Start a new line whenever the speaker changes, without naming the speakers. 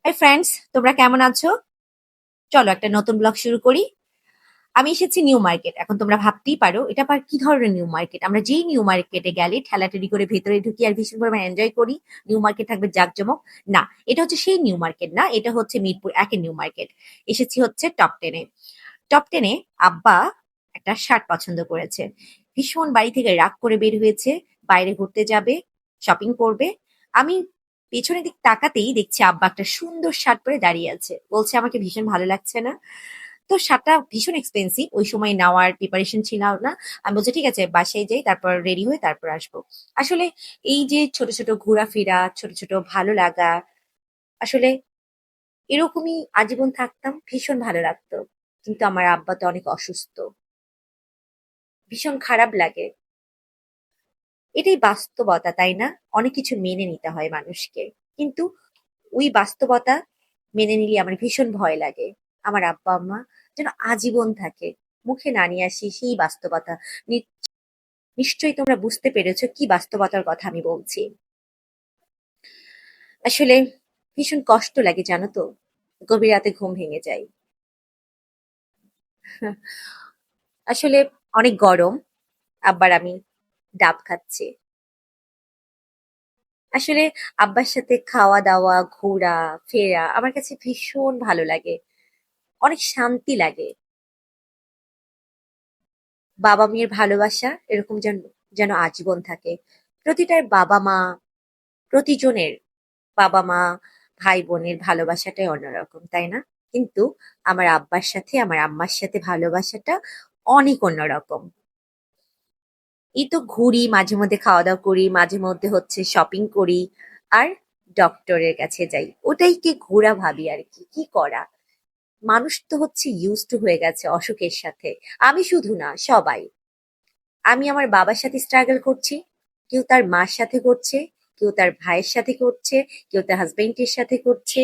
Hi friends, তোমরা কেমন আছো? চলো একটা নতুন ব্লগ শুরু করি। আমি এসেছি নিউ মার্কেট। এখন তোমরা ভাবতেই পারো এটা আবার কি ধরনের নিউ মার্কেট। আমরা যেই নিউ মার্কেটে গেলে ঠেলাঠেলি করে ভেতরে ঢুকি আর ভীষণ পরিমাণ এনজয় করি, নিউ মার্কেট থাকবে জাঁকজমক। না, এটা হচ্ছে সেই নিউ মার্কেট না, এটা হচ্ছে মিরপুর একের নিউ মার্কেট। এসেছি হচ্ছে টপ 10-এ। টপ 10-এ আব্বা একটা শার্ট পছন্দ করেছে। ভীষণ বাড়ি থেকে রাগ করে বের হয়েছে, বাইরে ঘুরতে যাবে, শপিং করবে। আমি পেছনের দিক তাকাতেই দেখছি আব্বা একটা সুন্দর শার্ট পরে দাঁড়িয়ে আছে, বলছে আমাকে ভীষণ ভালো লাগছে না। তো শার্টটা ভীষণ এক্সপেন্সিভ, ওই সময় নেওয়ার প্রিপারেশন ছিল না। আমি বলছি ঠিক আছে, বাসায় যাই, তারপর রেডি হয়ে তারপর আসবো। আসলে এই যে ছোট ছোট ঘোরাফেরা, ছোট ছোট ভালো লাগা, আসলে এরকমই আজীবন থাকতাম, ভীষণ ভালো লাগতো। কিন্তু আমার আব্বা তো অনেক অসুস্থ, ভীষণ খারাপ লাগে। এটাই বাস্তবতা, তাই না? অনেক কিছু মেনে নিতে হয় মানুষকে, কিন্তু ওই বাস্তবতা মেনে নিলে আমার ভীষণ ভয় লাগে। আমার আব্বা আম্মা যেন আজীবন থাকে, মুখে না নিয়ে আসি সেই বাস্তবতা। নি- নিশ্চয়ই তোমরা বুঝতে পেরেছো কি বাস্তবতার কথা আমি বলছি। আসলে ভীষণ কষ্ট লাগে, জানো তো। গভীর রাতে ঘুম ভেঙে যায়। আসলে অনেক গরম, আব্বার আমি ডাব খাচ্ছি। আসলে আব্বার সাথে খাওয়া দাওয়া, ঘোরা ফেরা আমার কাছে ভীষণ ভালো লাগে, অনেক শান্তি লাগে। বাবা মেয়ের ভালোবাসা এরকম যেন যেন আজীবন থাকে। প্রতিটার বাবা মা, প্রতিজনের বাবা মা, ভাই বোনের ভালোবাসাটাই অন্যরকম, তাই না? কিন্তু আমার আব্বার সাথে আমার আম্মার সাথে ভালোবাসাটা অনেক অন্যরকম। এই তো ঘুরি, মাঝে মধ্যে খাওয়া দাওয়া করি, মাঝে মধ্যে হচ্ছে শপিং করি, আর ডক্টরের কাছে যাই। ওটাই কি ঘোরা ভাবি আর কি, কি করা। মানুষ তো হচ্ছে ইউজ টু হয়ে গেছে অসুখের সাথে। আমি শুধু না, সবাই। আমি আমার বাবার সাথে স্ট্রাগল করছি, কেউ তার মার সাথে করছে, কেউ তার ভাইয়ের সাথে করছে, কেউ তার হাজবেন্ডের সাথে করছে।